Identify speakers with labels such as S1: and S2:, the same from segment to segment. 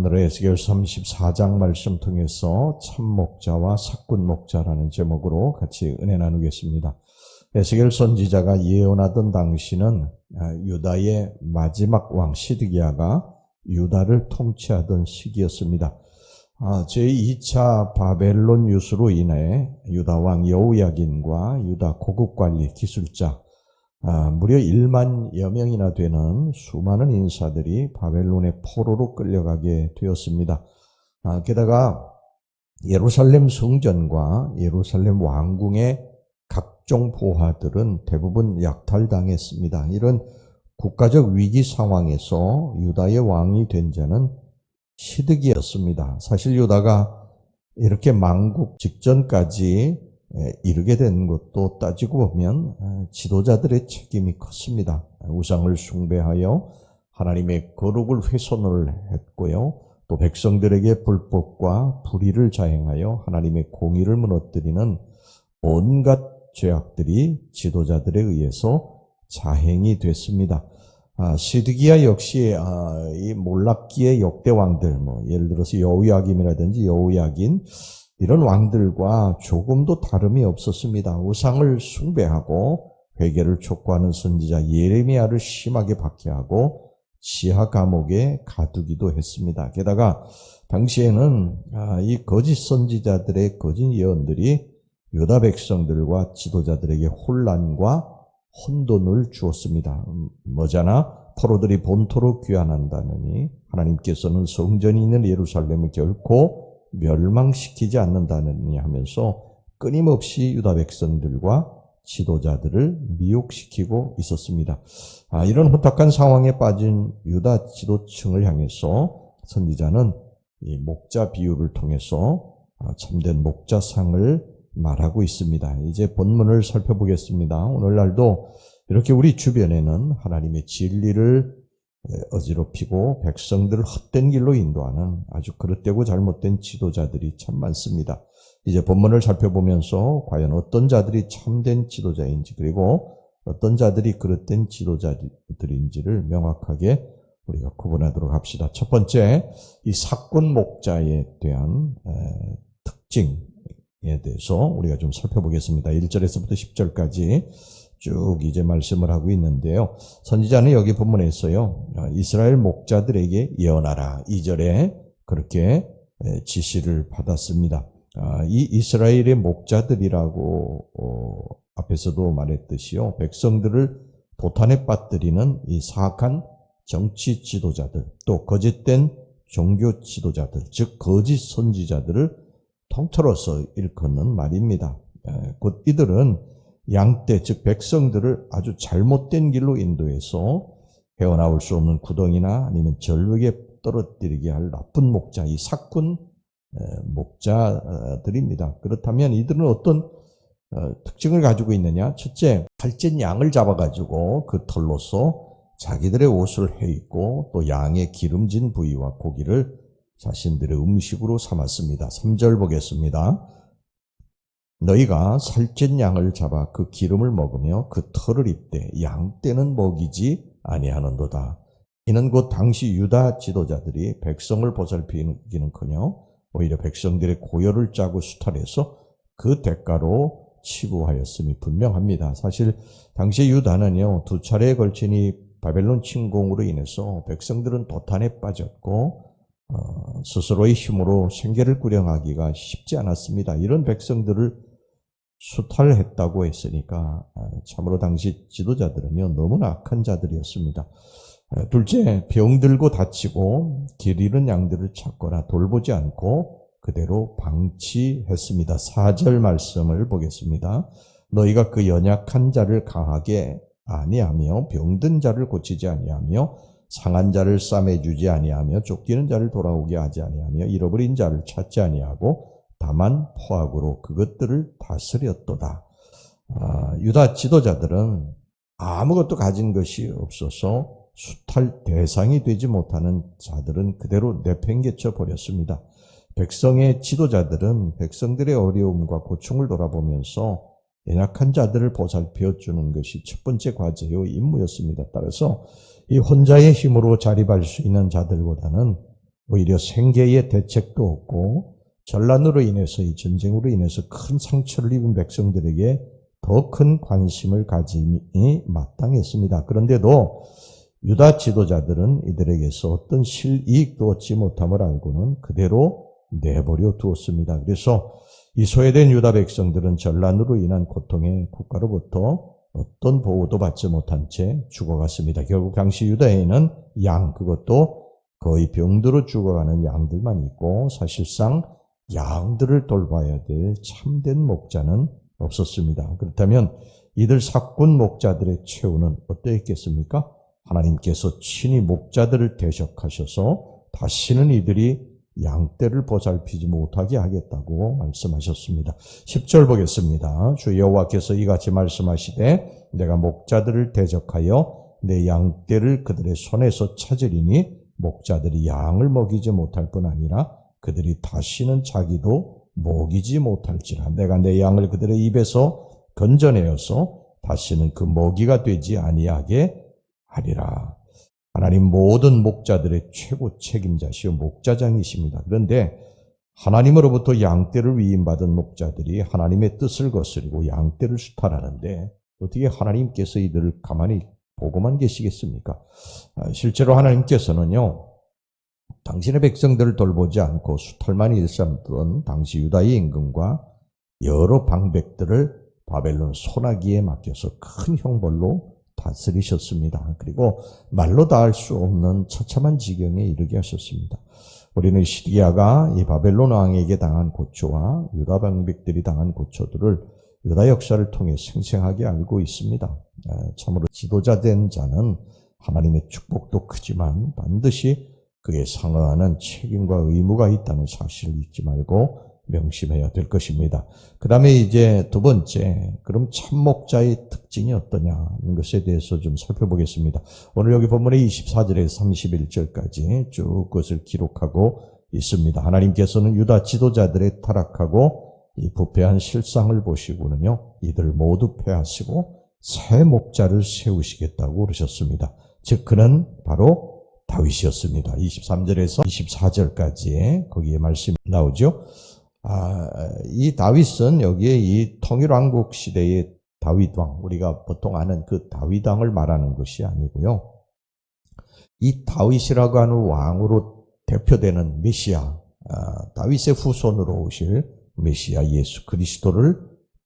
S1: 오늘 에스겔 34장 말씀 통해서 참목자와 삭군목자라는 제목으로 같이 은혜 나누겠습니다. 에스겔 선지자가 예언하던 당시는 유다의 마지막 왕 시드기야가 유다를 통치하던 시기였습니다. 제2차 바벨론 유수로 인해 유다 왕 여호야긴과 유다 고급관리 기술자 무려 1만여 명이나 되는 수많은 인사들이 바벨론의 포로로 끌려가게 되었습니다. 게다가 예루살렘 성전과 예루살렘 왕궁의 각종 보화들은 대부분 약탈당했습니다. 이런 국가적 위기 상황에서 유다의 왕이 된 자는 시드기야였습니다. 사실 유다가 이렇게 망국 직전까지 이르게 된 것도 따지고 보면 지도자들의 책임이 컸습니다. 우상을 숭배하여 하나님의 거룩을 훼손을 했고요. 또 백성들에게 불법과 불의를 자행하여 하나님의 공의를 무너뜨리는 온갖 죄악들이 지도자들에 의해서 자행이 됐습니다. 시드기야 역시 이 몰락기의 역대 왕들, 예를 들어서 여호야김이라든지 여호야긴 이런 왕들과 조금도 다름이 없었습니다. 우상을 숭배하고 회개를 촉구하는 선지자 예레미야를 심하게 박해하고 지하 감옥에 가두기도 했습니다. 게다가 당시에는 이 거짓 선지자들의 거짓 예언들이 유다 백성들과 지도자들에게 혼란과 혼돈을 주었습니다. 머자나 포로들이 본토로 귀환한다느니 하나님께서는 성전이 있는 예루살렘을 결코 멸망시키지 않는다느니 하면서 끊임없이 유다 백성들과 지도자들을 미혹시키고 있었습니다. 이런 혼탁한 상황에 빠진 유다 지도층을 향해서 선지자는 이 목자 비유를 통해서 참된 목자상을 말하고 있습니다. 이제 본문을 살펴보겠습니다. 오늘날도 이렇게 우리 주변에는 하나님의 진리를 어지럽히고 백성들을 헛된 길로 인도하는 아주 그릇되고 잘못된 지도자들이 참 많습니다. 이제 본문을 살펴보면서 과연 어떤 자들이 참된 지도자인지 그리고 어떤 자들이 그릇된 지도자들인지를 명확하게 우리가 구분하도록 합시다. 첫 번째, 이 삭군 목자에 대한 특징에 대해서 우리가 좀 살펴보겠습니다. 1절에서부터 10절까지 쭉 이제 말씀을 하고 있는데요. 선지자는 여기 본문에서요, 이스라엘 목자들에게 예언하라. 2절에 그렇게 지시를 받았습니다. 이 이스라엘의 목자들이라고 앞에서도 말했듯이요, 백성들을 도탄에 빠뜨리는 이 사악한 정치 지도자들, 또 거짓된 종교 지도자들, 즉 거짓 선지자들을 통틀어서 일컫는 말입니다. 곧 이들은 양떼, 즉 백성들을 아주 잘못된 길로 인도해서 헤어나올 수 없는 구덩이나 아니면 절벽에 떨어뜨리게 할 나쁜 목자, 이 삭군 목자들입니다. 그렇다면 이들은 어떤 특징을 가지고 있느냐? 첫째, 살찐 양을 잡아가지고 그 털로서 자기들의 옷을 해입고 또 양의 기름진 부위와 고기를 자신들의 음식으로 삼았습니다. 3절 보겠습니다. 너희가 살찐 양을 잡아 그 기름을 먹으며 그 털을 입되 양떼는 먹이지 아니하는도다. 이는 곧 당시 유다 지도자들이 백성을 보살피기는커녕 오히려 백성들의 고열을 짜고 수탈해서 그 대가로 치부하였음이 분명합니다. 사실 당시 유다는요, 두 차례에 걸친 이 바벨론 침공으로 인해서 백성들은 도탄에 빠졌고 스스로의 힘으로 생계를 꾸려가기가 쉽지 않았습니다. 이런 백성들을 수탈했다고 했으니까 참으로 당시 지도자들은요, 너무나 악한 자들이었습니다. 둘째, 병들고 다치고 길 잃은 양들을 찾거나 돌보지 않고 그대로 방치했습니다. 4절 말씀을 보겠습니다. 너희가 그 연약한 자를 강하게 아니하며 병든 자를 고치지 아니하며 상한 자를 싸매주지 아니하며 쫓기는 자를 돌아오게 하지 아니하며 잃어버린 자를 찾지 아니하고 다만 포악으로 그것들을 다스렸도다. 유다 지도자들은 아무것도 가진 것이 없어서 수탈 대상이 되지 못하는 자들은 그대로 내팽개쳐 버렸습니다. 백성의 지도자들은 백성들의 어려움과 고충을 돌아보면서 연약한 자들을 보살펴 주는 것이 첫 번째 과제요 임무였습니다. 따라서 이 혼자의 힘으로 자립할 수 있는 자들보다는 오히려 생계의 대책도 없고 전란으로 인해서 이 전쟁으로 인해서 큰 상처를 입은 백성들에게 더 큰 관심을 가짐이 마땅했습니다. 그런데도 유다 지도자들은 이들에게서 어떤 실이익도 얻지 못함을 알고는 그대로 내버려 두었습니다. 그래서 이 소외된 유다 백성들은 전란으로 인한 고통에 국가로부터 어떤 보호도 받지 못한 채 죽어갔습니다. 결국 당시 유다에는 양, 그것도 거의 병들어 죽어가는 양들만 있고 사실상 양들을 돌봐야 될 참된 목자는 없었습니다. 그렇다면 이들 사꾼 목자들의 최후는 어떠했겠습니까? 하나님께서 친히 목자들을 대적하셔서 다시는 이들이 양떼를 보살피지 못하게 하겠다고 말씀하셨습니다. 10절 보겠습니다. 주 여호와께서 이같이 말씀하시되 내가 목자들을 대적하여 내 양떼를 그들의 손에서 찾으리니 목자들이 양을 먹이지 못할 뿐 아니라 그들이 다시는 자기도 먹이지 못할지라. 내가 내 양을 그들의 입에서 건져내어서 다시는 그 먹이가 되지 아니하게 하리라. 하나님 모든 목자들의 최고 책임자시오 목자장이십니다. 그런데 하나님으로부터 양떼를 위임받은 목자들이 하나님의 뜻을 거스르고 양떼를 수탈하는데 어떻게 하나님께서 이들을 가만히 보고만 계시겠습니까? 실제로 하나님께서는요, 당신의 백성들을 돌보지 않고 수탈만 일삼던 당시 유다의 임금과 여러 방백들을 바벨론 소나기에 맡겨서 큰 형벌로 다스리셨습니다. 그리고 말로 다 할 수 없는 처참한 지경에 이르게 하셨습니다. 우리는 시드기야가 이 바벨론 왕에게 당한 고초와 유다 방백들이 당한 고초들을 유다 역사를 통해 생생하게 알고 있습니다. 참으로 지도자된 자는 하나님의 축복도 크지만 반드시 그에 상응하는 책임과 의무가 있다는 사실을 잊지 말고 명심해야 될 것입니다. 그 다음에 이제 두 번째, 그럼 참목자의 특징이 어떠냐는 것에 대해서 좀 살펴보겠습니다. 오늘 여기 본문의 24절에서 31절까지 쭉 그것을 기록하고 있습니다. 하나님께서는 유다 지도자들의 타락하고 이 부패한 실상을 보시고는요, 이들 모두 패하시고 새 목자를 세우시겠다고 그러셨습니다. 즉 그는 바로 다윗이었습니다. 23절에서 24절까지 거기에 말씀이 나오죠. 이 다윗은 여기에 이 통일왕국 시대의 다윗왕, 우리가 보통 아는 그 다윗왕을 말하는 것이 아니고요. 이 다윗이라고 하는 왕으로 대표되는 메시아, 다윗의 후손으로 오실 메시아 예수 그리스도를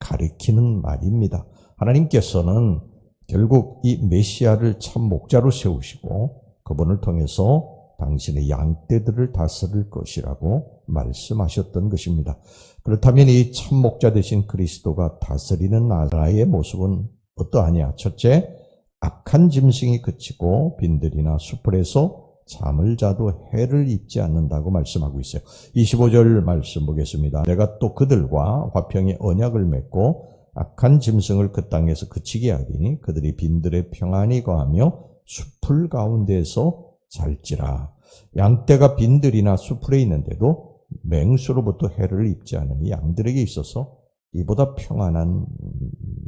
S1: 가리키는 말입니다. 하나님께서는 결국 이 메시아를 참 목자로 세우시고 그분을 통해서 당신의 양떼들을 다스릴 것이라고 말씀하셨던 것입니다. 그렇다면 이 참목자 되신 그리스도가 다스리는 나라의 모습은 어떠하냐? 첫째, 악한 짐승이 그치고 빈들이나 수풀에서 잠을 자도 해를 입지 않는다고 말씀하고 있어요. 25절 말씀 보겠습니다. 내가 또 그들과 화평의 언약을 맺고 악한 짐승을 그 땅에서 그치게 하리니 그들이 빈들에 평안히 거하며 수풀 가운데에서 잘지라. 양떼가 빈들이나 수풀에 있는데도 맹수로부터 해를 입지 않으니 양들에게 있어서 이보다 평안한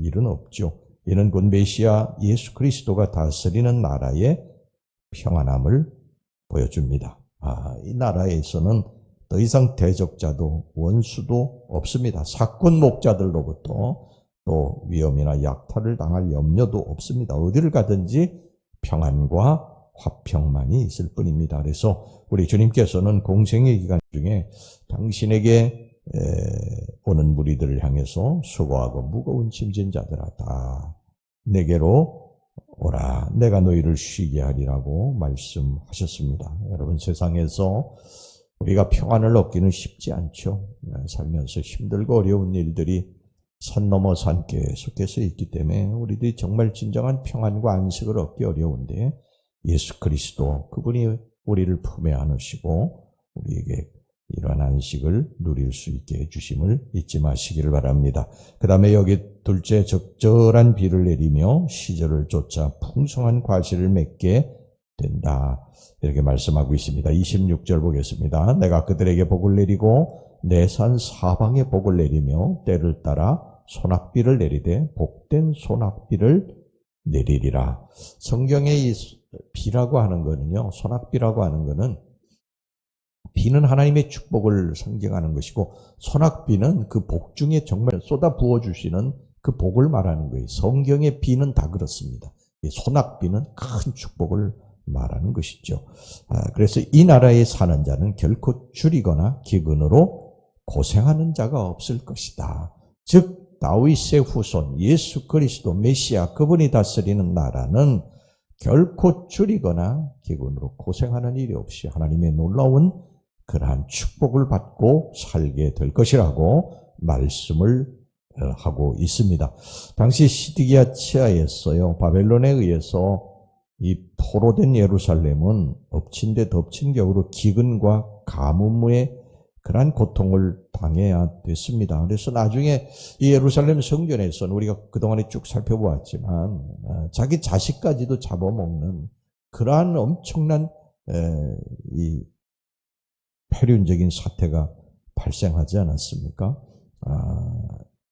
S1: 일은 없죠. 이는 곧 메시아 예수 그리스도가 다스리는 나라의 평안함을 보여줍니다. 이 나라에서는 더 이상 대적자도 원수도 없습니다. 사꾼 목자들로부터 또 위험이나 약탈을 당할 염려도 없습니다. 어디를 가든지 평안과 화평만이 있을 뿐입니다. 그래서 우리 주님께서는 공생의 기간 중에 당신에게 오는 무리들을 향해서 수고하고 무거운 짐진 자들아 다 내게로 오라 내가 너희를 쉬게 하리라고 말씀하셨습니다. 여러분, 세상에서 우리가 평안을 얻기는 쉽지 않죠. 살면서 힘들고 어려운 일들이 산 넘어 산 계속해서 있기 때문에 우리들이 정말 진정한 평안과 안식을 얻기 어려운데 예수 그리스도 그분이 우리를 품에 안으시고 우리에게 이러한 안식을 누릴 수 있게 해주심을 잊지 마시기를 바랍니다. 그 다음에 여기 둘째, 적절한 비를 내리며 시절을 쫓아 풍성한 과실을 맺게 된다. 이렇게 말씀하고 있습니다. 26절 보겠습니다. 내가 그들에게 복을 내리고 내 산 사방에 복을 내리며 때를 따라 소낙비를 내리되 복된 소낙비를 내리리라. 성경의 이 비라고 하는 거는요, 소낙비라고 하는 거는 비는 하나님의 축복을 상징하는 것이고 소낙비는 그 복 중에 정말 쏟아 부어주시는 그 복을 말하는 거예요. 성경의 비는 다 그렇습니다. 소낙비는 큰 축복을 말하는 것이죠. 그래서 이 나라에 사는 자는 결코 줄이거나 기근으로 고생하는 자가 없을 것이다. 즉 다윗의 후손 예수 그리스도 메시아 그분이 다스리는 나라는 결코 줄이거나 기근으로 고생하는 일이 없이 하나님의 놀라운 그러한 축복을 받고 살게 될 것이라고 말씀을 하고 있습니다. 당시 시드기야 치하였어요. 바벨론에 의해서 이 포로된 예루살렘은 엎친 데 덮친 격으로 기근과 가뭄의 그러한 고통을 당해야 됐습니다. 그래서 나중에 이 예루살렘 성전에서는 우리가 그동안에 쭉 살펴보았지만 자기 자식까지도 잡아먹는 그러한 엄청난 이 폐륜적인 사태가 발생하지 않았습니까?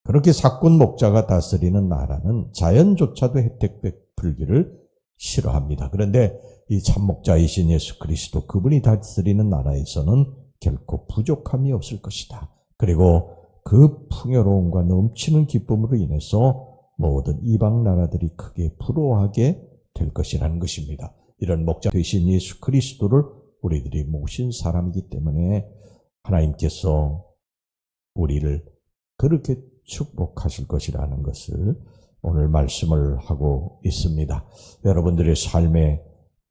S1: 그렇게 사꾼 목자가 다스리는 나라는 자연조차도 혜택 베풀기를 싫어합니다. 그런데 이 참목자이신 예수 그리스도 그분이 다스리는 나라에서는 결코 부족함이 없을 것이다. 그리고 그 풍요로움과 넘치는 기쁨으로 인해서 모든 이방 나라들이 크게 부러워하게 될 것이라는 것입니다. 이런 목자 되신 예수 그리스도를 우리들이 모신 사람이기 때문에 하나님께서 우리를 그렇게 축복하실 것이라는 것을 오늘 말씀을 하고 있습니다. 여러분들의 삶에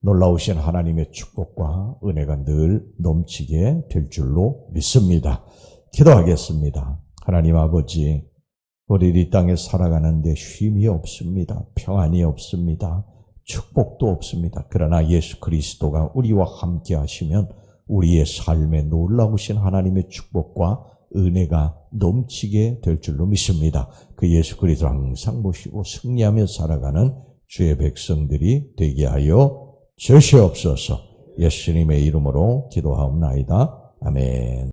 S1: 놀라우신 하나님의 축복과 은혜가 늘 넘치게 될 줄로 믿습니다. 기도하겠습니다. 하나님 아버지, 우리 이 땅에 살아가는데 쉼이 없습니다. 평안이 없습니다. 축복도 없습니다. 그러나 예수 그리스도가 우리와 함께 하시면 우리의 삶에 놀라우신 하나님의 축복과 은혜가 넘치게 될 줄로 믿습니다. 그 예수 그리스도 항상 모시고 승리하며 살아가는 주의 백성들이 되게 하여 주시옵소서. 예수님의 이름으로 기도하옵나이다. 아멘.